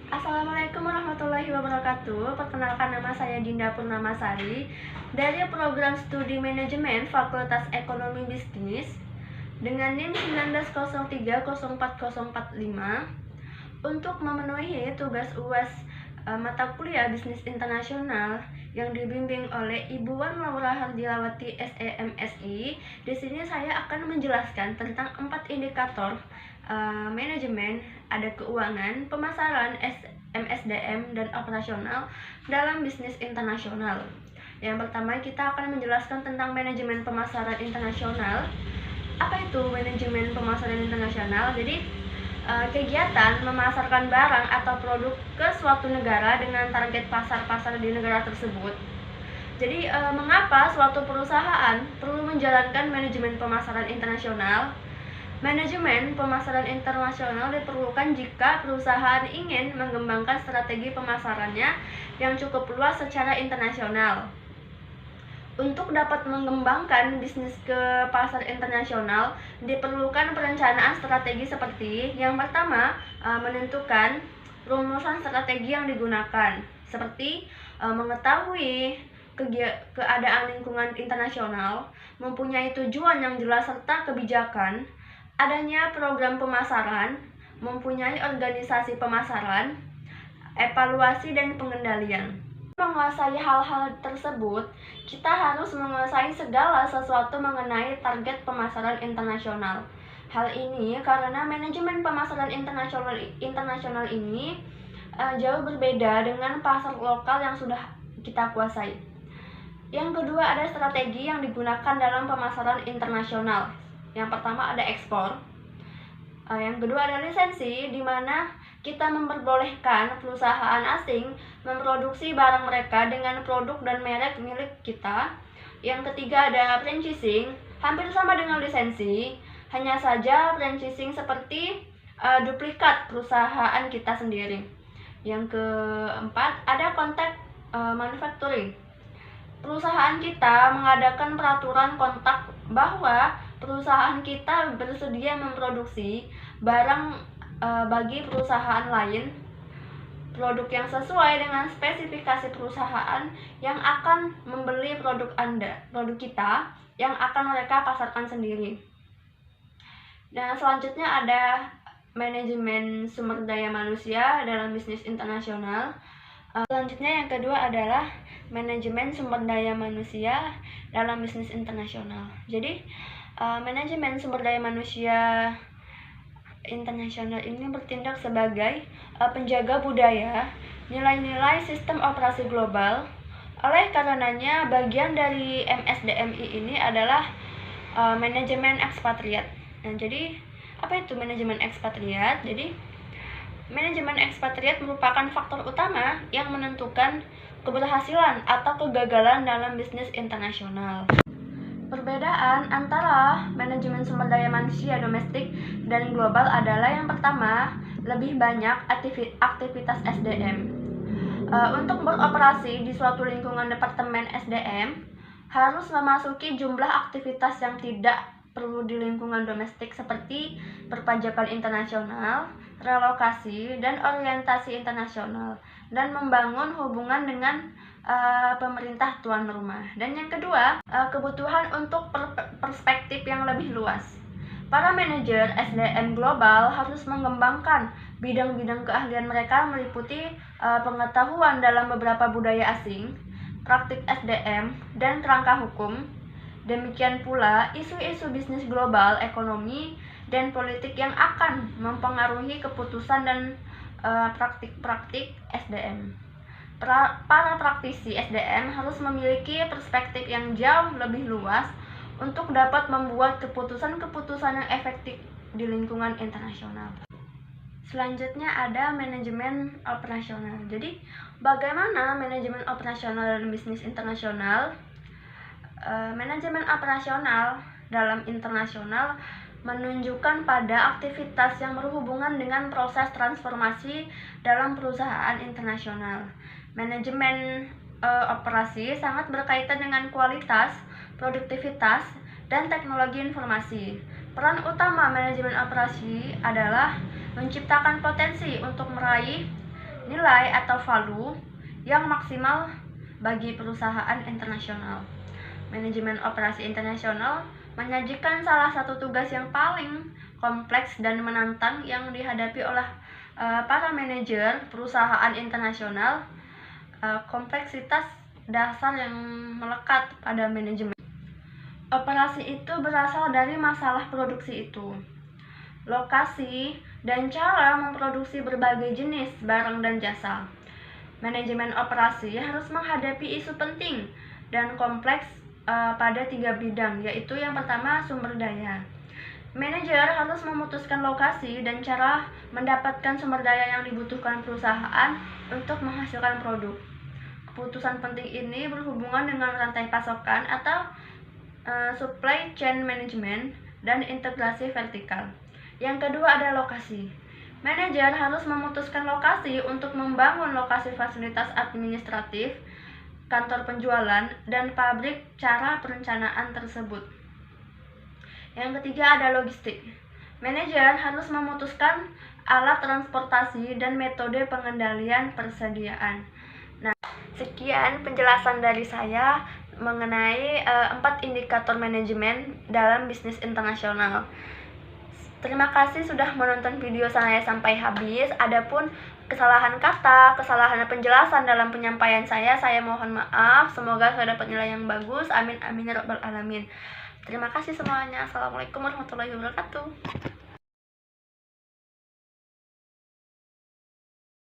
Assalamualaikum warahmatullahi wabarakatuh. Perkenalkan, nama saya Dinda Purnamasari dari program studi manajemen Fakultas Ekonomi Bisnis dengan NIM 19030445 untuk memenuhi tugas UAS mata kuliah Bisnis Internasional yang dibimbing oleh Ibu Wan Laura Hardilawati SEMSI. Di sini saya akan menjelaskan tentang 4 indikator manajemen, ada keuangan, pemasaran, MSDM, dan operasional dalam bisnis internasional. Yang pertama, kita akan menjelaskan tentang manajemen pemasaran internasional. Apa itu manajemen pemasaran internasional? Jadi, kegiatan memasarkan barang atau produk ke suatu negara dengan target pasar-pasar di negara tersebut. Jadi, mengapa suatu perusahaan perlu menjalankan manajemen pemasaran internasional? Manajemen pemasaran internasional diperlukan jika perusahaan ingin mengembangkan strategi pemasarannya yang cukup luas secara internasional. Untuk dapat mengembangkan bisnis ke pasar internasional, diperlukan perencanaan strategi seperti yang pertama, menentukan rumusan strategi yang digunakan, seperti mengetahui keadaan lingkungan internasional, mempunyai tujuan yang jelas serta kebijakan, adanya program pemasaran, mempunyai organisasi pemasaran, evaluasi dan pengendalian. Menguasai hal-hal tersebut, kita harus menguasai segala sesuatu mengenai target pemasaran internasional. Hal ini karena manajemen pemasaran internasional ini jauh berbeda dengan pasar lokal yang sudah kita kuasai. Yang kedua, ada strategi yang digunakan dalam pemasaran internasional. Yang pertama ada ekspor. Yang kedua ada lisensi, di mana kita memperbolehkan perusahaan asing memproduksi barang mereka dengan produk dan merek milik kita. Yang ketiga ada franchising, hampir sama dengan lisensi, hanya saja franchising seperti duplikat perusahaan kita sendiri. Yang keempat ada kontak manufacturing. Perusahaan kita mengadakan peraturan kontak bahwa perusahaan kita bersedia memproduksi barang bagi perusahaan lain, produk yang sesuai dengan spesifikasi perusahaan yang akan membeli produk kita yang akan mereka pasarkan sendiri. Nah, selanjutnya ada manajemen sumber daya manusia dalam bisnis internasional. Selanjutnya yang kedua adalah manajemen sumber daya manusia dalam bisnis internasional. Jadi, manajemen sumber daya manusia internasional ini bertindak sebagai penjaga budaya, nilai-nilai sistem operasi global. Oleh karenanya, bagian dari MSDMI ini adalah manajemen ekspatriat. Nah, jadi apa itu manajemen ekspatriat? Jadi, manajemen ekspatriat merupakan faktor utama yang menentukan keberhasilan atau kegagalan dalam bisnis internasional. Perbedaan antara manajemen sumber daya manusia domestik dan global adalah yang pertama, lebih banyak aktivitas SDM. Untuk beroperasi di suatu lingkungan departemen SDM, harus memasuki jumlah aktivitas yang tidak perlu di lingkungan domestik seperti perpajakan internasional, relokasi, dan orientasi internasional, dan membangun hubungan dengan pemerintah tuan rumah. Dan yang kedua, kebutuhan untuk perspektif yang lebih luas. Para manajer SDM global harus mengembangkan bidang-bidang keahlian mereka meliputi pengetahuan dalam beberapa budaya asing, praktik SDM, dan kerangka hukum. Demikian pula isu-isu bisnis global, ekonomi, dan politik yang akan mempengaruhi keputusan dan praktik-praktik SDM. Para praktisi SDM harus memiliki perspektif yang jauh lebih luas untuk dapat membuat keputusan-keputusan yang efektif di lingkungan internasional. Selanjutnya ada manajemen operasional. Jadi, bagaimana manajemen operasional dalam bisnis internasional? Manajemen operasional dalam internasional menunjukkan pada aktivitas yang berhubungan dengan proses transformasi dalam perusahaan internasional. Manajemen operasi sangat berkaitan dengan kualitas, produktivitas, dan teknologi informasi. Peran utama manajemen operasi adalah menciptakan potensi untuk meraih nilai atau value yang maksimal bagi perusahaan internasional. Manajemen operasi internasional menyajikan salah satu tugas yang paling kompleks dan menantang yang dihadapi oleh para manajer perusahaan internasional. Kompleksitas dasar yang melekat pada manajemen operasi itu berasal dari masalah produksi itu, lokasi, dan cara memproduksi berbagai jenis barang dan jasa. Manajemen operasi harus menghadapi isu penting dan kompleks pada 3 bidang, yaitu yang pertama sumber daya. Manajer harus memutuskan lokasi dan cara mendapatkan sumber daya yang dibutuhkan perusahaan untuk menghasilkan produk. Keputusan penting ini berhubungan dengan rantai pasokan atau supply chain management dan integrasi vertikal. Yang kedua ada lokasi. Manajer harus memutuskan lokasi untuk membangun lokasi fasilitas administratif, kantor penjualan, dan pabrik. Cara perencanaan tersebut. Yang ketiga ada logistik. Manajer harus memutuskan alat transportasi dan metode pengendalian persediaan. Nah, sekian penjelasan dari saya mengenai 4 indikator manajemen dalam bisnis internasional. Terima kasih sudah menonton video saya sampai habis. Adapun kesalahan kata, kesalahan penjelasan dalam penyampaian saya mohon maaf. Semoga saya dapat nilai yang bagus. Amin amin ya rabbal alamin. Terima kasih semuanya. Assalamualaikum warahmatullahi wabarakatuh.